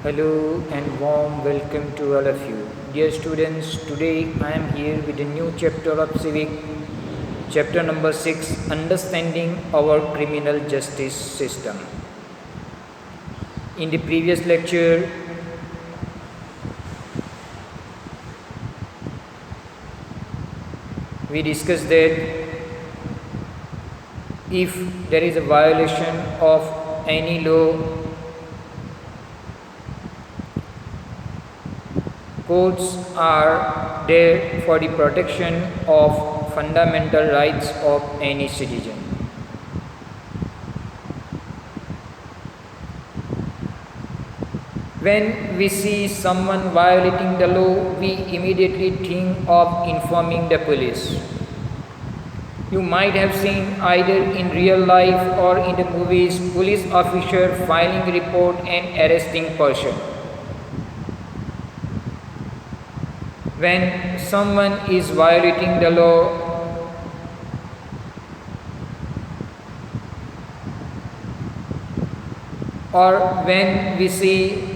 Hello and warm welcome to all of you. Dear students, today I am here with a new chapter of Civics, chapter number 6, Understanding our Criminal Justice System. In the previous lecture, we discussed that if there is a violation of any law, courts are there for the protection of fundamental rights of any citizen. When we see someone violating the law, we immediately think of informing the police. You might have seen either in real life or in the movies, police officer filing a report and arresting person. When someone is violating the law, or when we see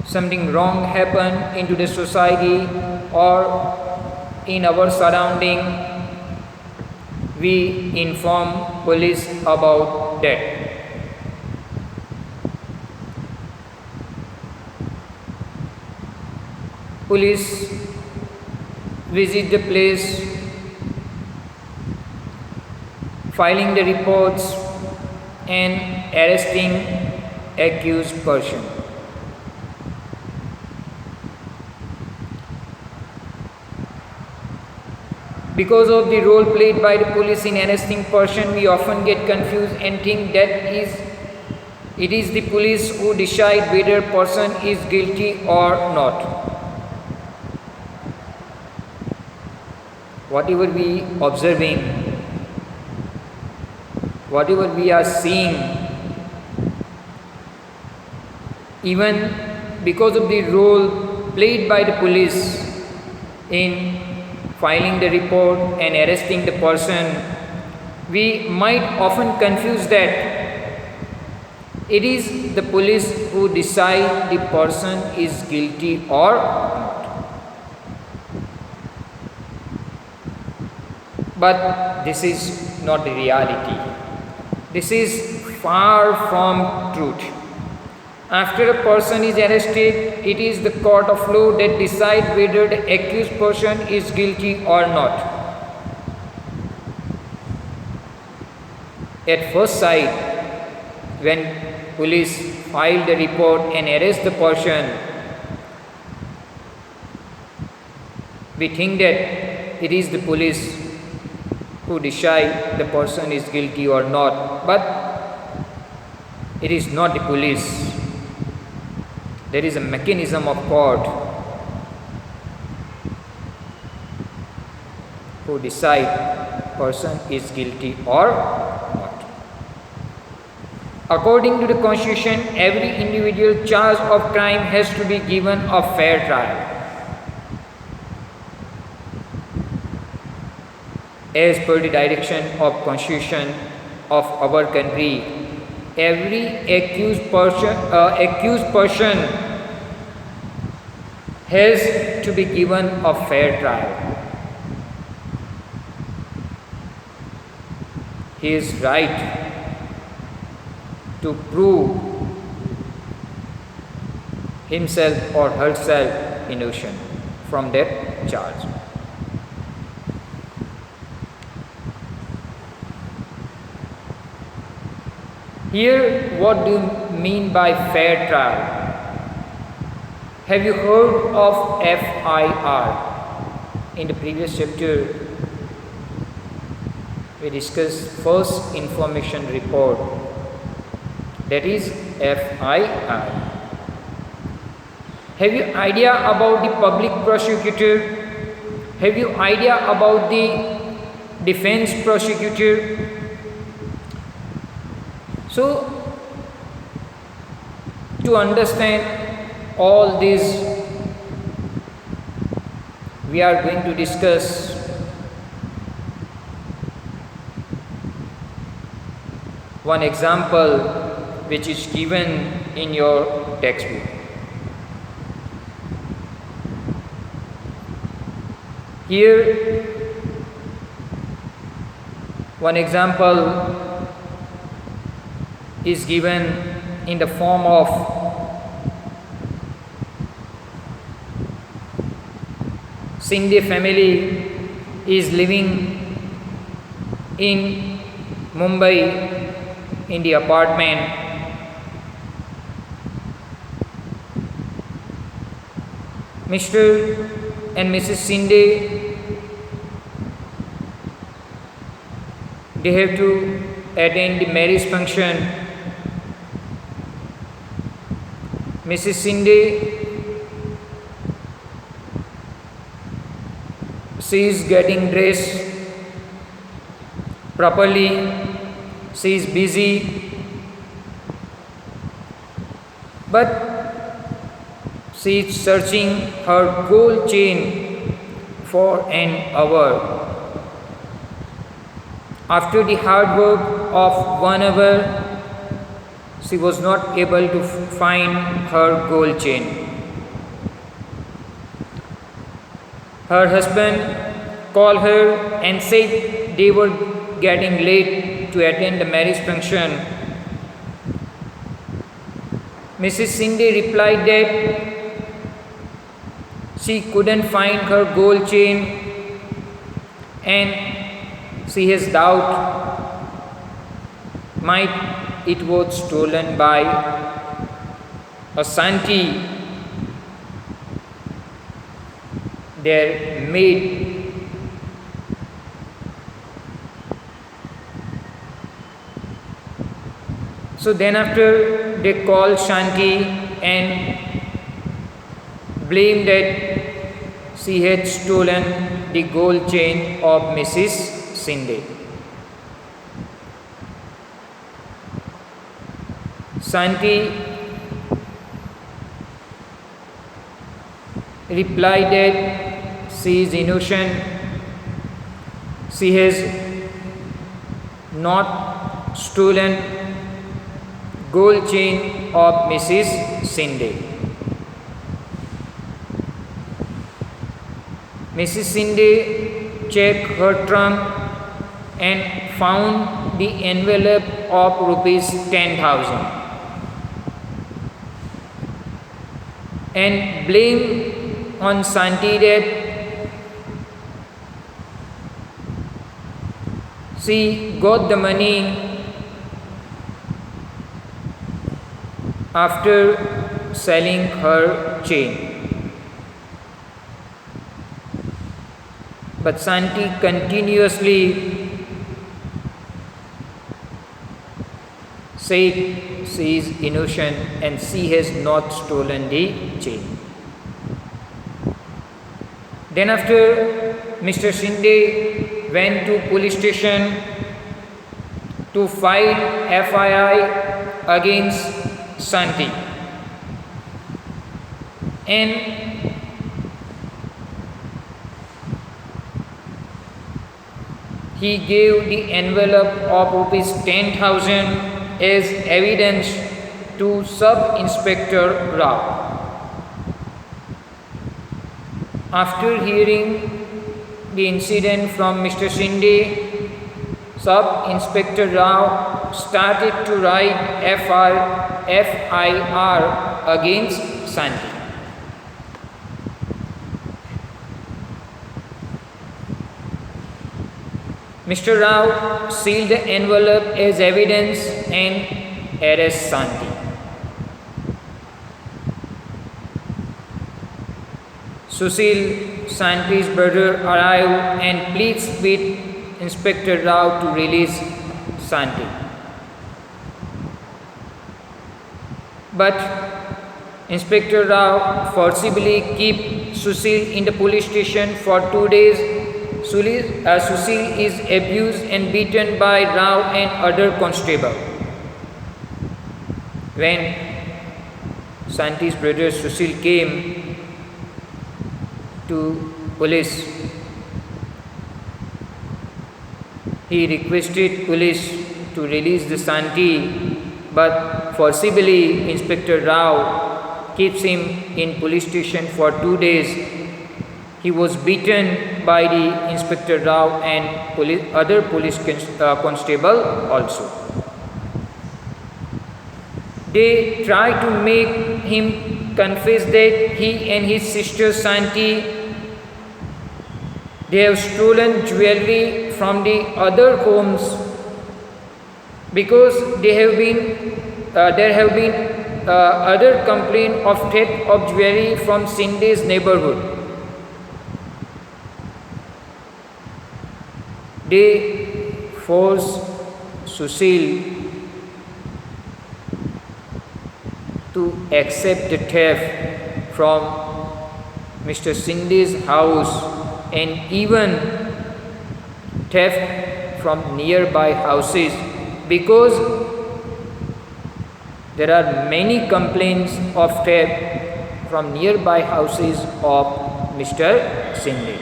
something wrong happen into the society or in our surrounding, we inform police about that. Police visit the place, filing the reports and arresting accused person. Because of the role played by the police in arresting person, we often get confused and think that it is the police who decide whether person is guilty or not. Whatever we observing, whatever we are seeing, even because of the role played by the police in filing the report and arresting the person, we might often confuse that it is the police who decide the person is guilty or not. But this is not the reality. This is far from truth. After a person is arrested, it is the court of law that decides whether the accused person is guilty or not. At first sight, when police file the report and arrest the person, we think that it is the police who decide the person is guilty or not, but it is not the police. There is a mechanism of court who decide person is guilty or not. According to the Constitution, every individual charged of crime has to be given a fair trial. As per the direction of Constitution of our country, every accused person has to be given a fair trial. He is right to prove himself or herself innocent from that charge. Here, what do you mean by fair trial? Have you heard of FIR? In the previous chapter, we discussed first information report, that is FIR. Have you idea about the public prosecutor? Have you idea about the defense prosecutor? So, to understand all this, we are going to discuss one example which is given in your textbook. Here, one example is given in the form of Shinde family is living in Mumbai in the apartment. Mr. and Mrs. Shinde, they have to attend the marriage function. Mrs. Shinde, she is getting dressed properly, she is busy, but she is searching her gold chain for an hour. After the hard work of 1 hour, she was not able to find her gold chain. Her husband called her and said they were getting late to attend the marriage function. Mrs. Shinde replied that she couldn't find her gold chain and she has doubt might it was stolen by a Santi, their maid. So then after they called Shanti and blamed that she had stolen the gold chain of Mrs. Shinde. Shanti replied that she is innocent, she has not stolen gold chain of Mrs. Shinde. Mrs. Shinde checked her trunk and found the envelope of rupees 10,000 and blamed on Santi that she got the money after selling her chain. But Santi continuously said she is innocent and she has not stolen the chain. Then after Mr. Shinde went to police station to file FIR against Santi, and he gave the envelope of rupees 10,000 as evidence to Sub-Inspector Rao. After hearing the incident from Mr. Shinde, Sub-Inspector Rao started to write FIR against Santi. Mr. Rao sealed the envelope as evidence and arrested Santi. Sushil, Santi's brother, arrived and pleads with Inspector Rao to release Santi. But Inspector Rao forcibly kept Sushil in the police station for 2 days. Sushil is abused and beaten by Rao and other constable. When Santi's brother Sushil came to police, he requested police to release the Santi, but forcibly Inspector Rao keeps him in police station for 2 days. He was beaten by the Inspector Rao and other police constable also. They try to make him confess that he and his sister Santi, they have stolen jewelry from the other homes, because there have been other complaint of theft of jewelry from Sindh's neighborhood. They force Sushil to accept the theft from Mr. Sindh's house and even theft from nearby houses, because there are many complaints of theft from nearby houses of Mr. Sindh.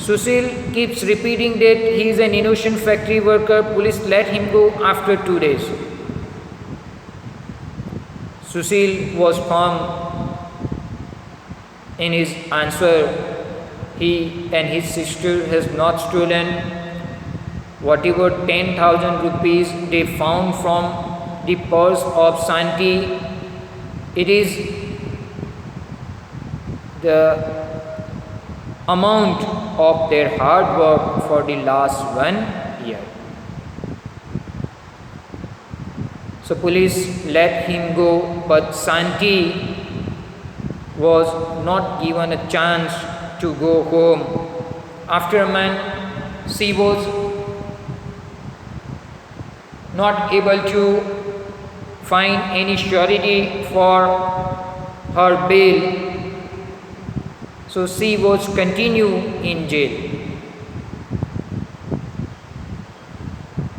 Sushil keeps repeating that he is an innocent factory worker. Police let him go after 2 days. Sushil was firm in his answer. He and his sister has not stolen. Whatever 10,000 rupees they found from the purse of Santi, it is the amount of their hard work for the last 1 year. So police let him go, but Santi was not given a chance to go home. After a month, she was not able to find any surety for her bail. So she was continued in jail.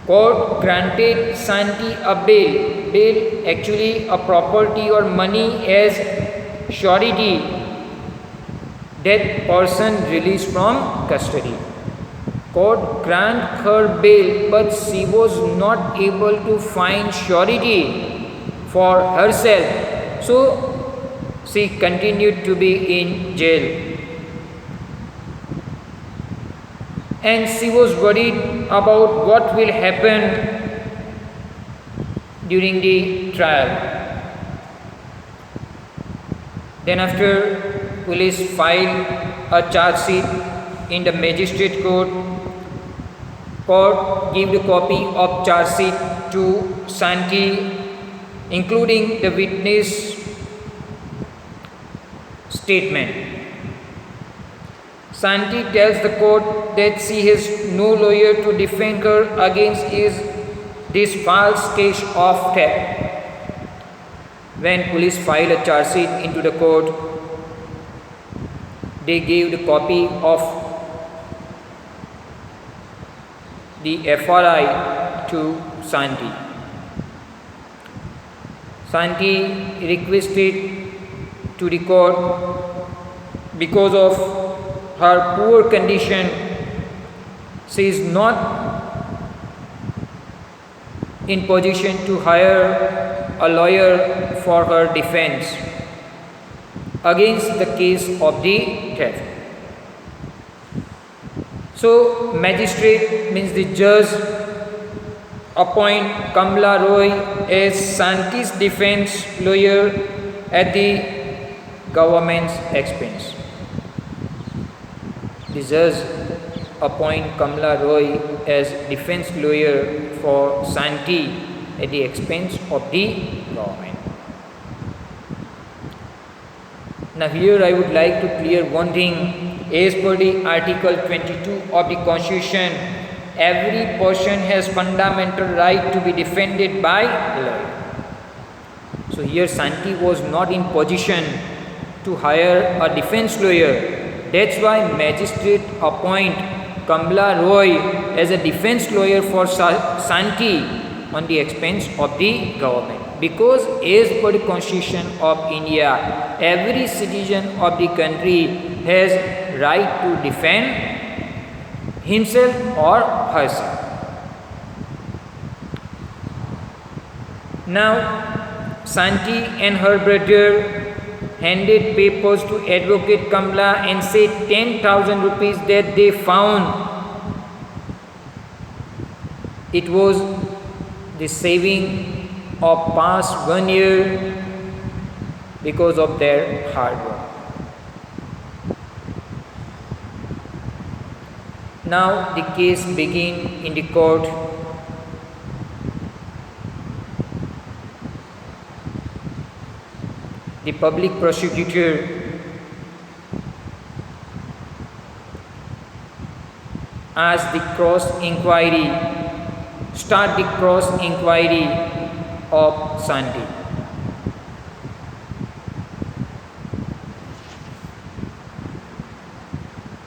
Court granted Santi a bail. Bail actually a property or money as surety that person released from custody. Court grant her bail, but she was not able to find surety for herself. So she continued to be in jail. And she was worried about what will happen during the trial. Then after police filed a charge sheet in the magistrate court, court gave the copy of charge sheet to Santi, including the witness statement. Santi tells the court that she has no lawyer to defend her against this false case of theft. When police filed a charge sheet into the court, they gave the copy of the FRI to Santi. Santi requested to the court, because of her poor condition, she is not in position to hire a lawyer for her defense against the case of the theft. So magistrate, means the judge, appoint Kamla Roy as Santi's defense lawyer at the government's expense. The judge appoint Kamla Roy as defense lawyer for Santi at the expense of the government. Now here I would like to clear one thing. As per the Article 22 of the Constitution, every person has fundamental right to be defended by law. So here Santi was not in position to hire a defense lawyer. That's why magistrate appoint Kamla Roy as a defense lawyer for Santi on the expense of the government. because as per the Constitution of India, every citizen of the country has right to defend himself or herself. Now, Santi and her brother handed papers to Advocate Kamla and said 10,000 rupees that they found. It was the saving of past 1 year because of their hard work. Now the case began in the court. The public prosecutor asked the start the cross inquiry of Santi.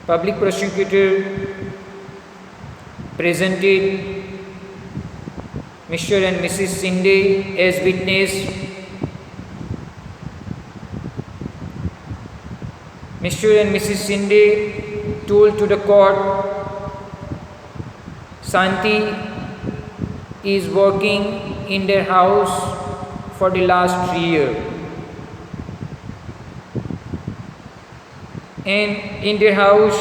Public prosecutor presented Mr. and Mrs. Sinde as witness. Mr. and Mrs. Sinde told to the court, Santi is working in their house for the last 3 years. And in their house,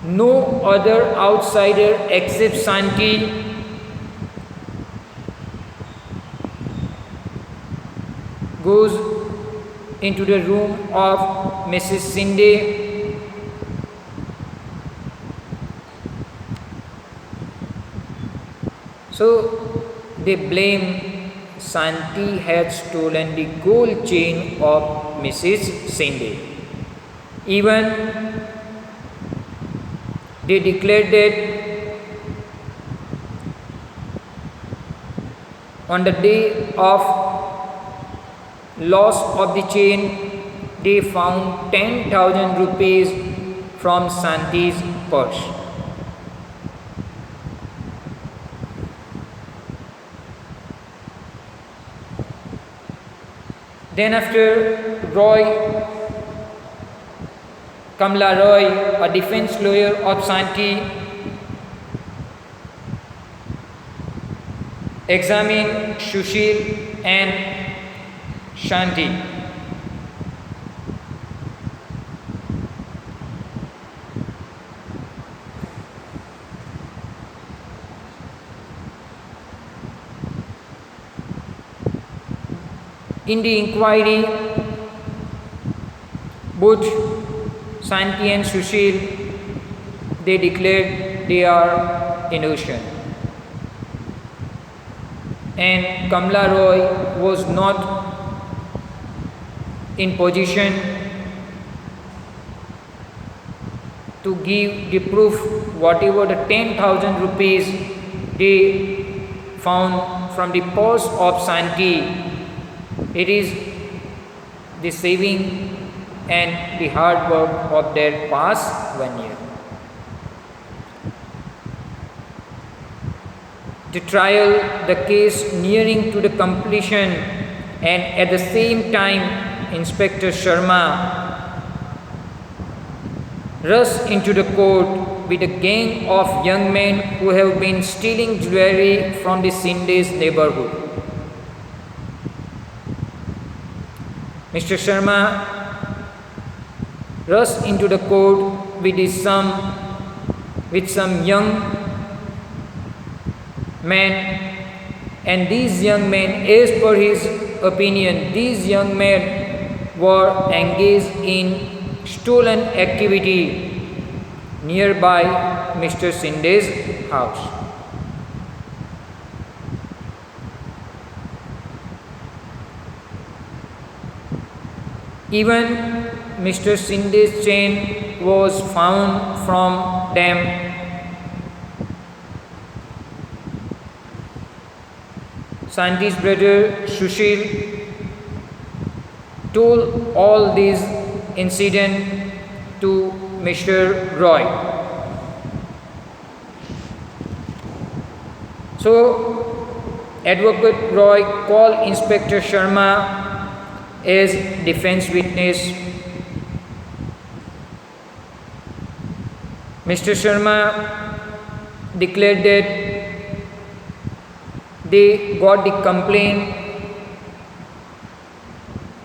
no other outsider except Santi goes into the room of Mrs. Sinde. So they blame Santi had stolen the gold chain of Mrs. Sinde. Even they declared that on the day of loss of the chain, they found 10,000 rupees from Santi's purse. Then after Kamla Roy, a defense lawyer of Santi, examined Sushil and Shanti. In the inquiry, both Santi and Sushil, they declared they are innocent. And Kamla Roy was not in position to give the proof whatever the 10,000 rupees they found from the purse of Santi. It is the saving and the hard work of their past 1 year. The trial, the case nearing to the completion, and at the same time Inspector Sharma rushed into the court with a gang of young men who have been stealing jewelry from the Sinde's neighborhood. Mr. Sharma rushed into the court with some young men, and these young men, as per his opinion, these young men were engaged in stolen activity nearby Mr. Sinde's house. Even Mr. Sinde's chain was found from them. Santi's brother Sushil told all these incidents to Mr. Roy. So Advocate Roy called Inspector Sharma as defense witness. Mr. Sharma declared that they got the complaint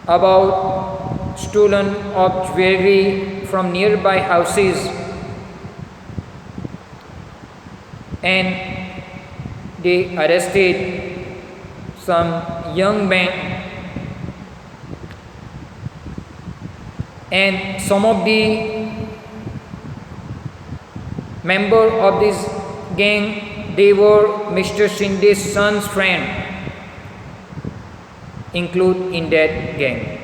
about stolen of jewelry from nearby houses, and they arrested some young men, and some of the member of this gang, they were Mr. Shinde's son's friend, include in that gang.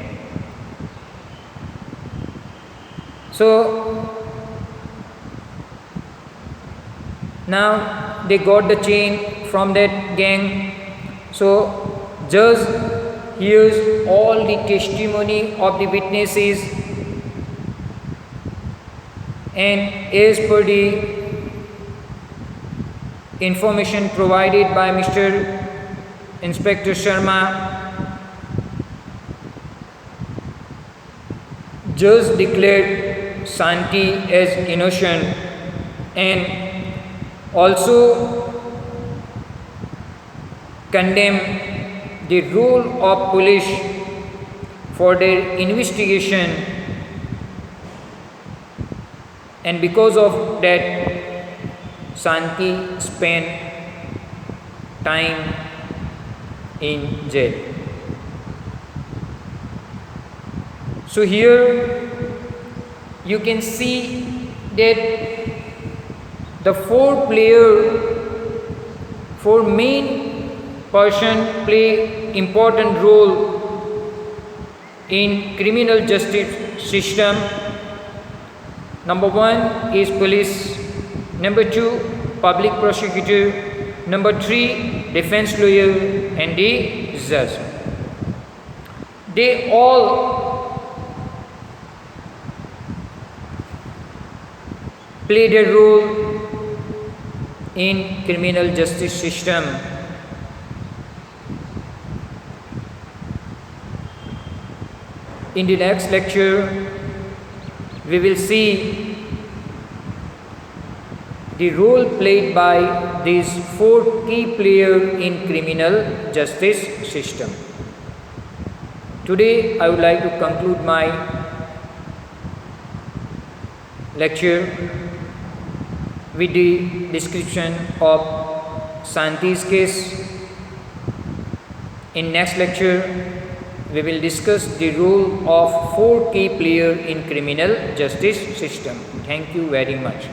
So now they got the chain from that gang. So judge hears all the testimony of the witnesses, and as per the information provided by Mr. Inspector Sharma, judge declared Santi as innocent and also condemned the role of police for their investigation, and because of that Santi spent time in jail. So here you can see that the four main person play important role in criminal justice system. Number one is police, number two public prosecutor, number three defense lawyer, and the judge. They all played a role in criminal justice system. In the next lecture, we will see the role played by these four key players in criminal justice system. Today, I would like to conclude my lecture with the description of Santi's case. In next lecture, we will discuss the role of four key players in criminal justice system. Thank you very much.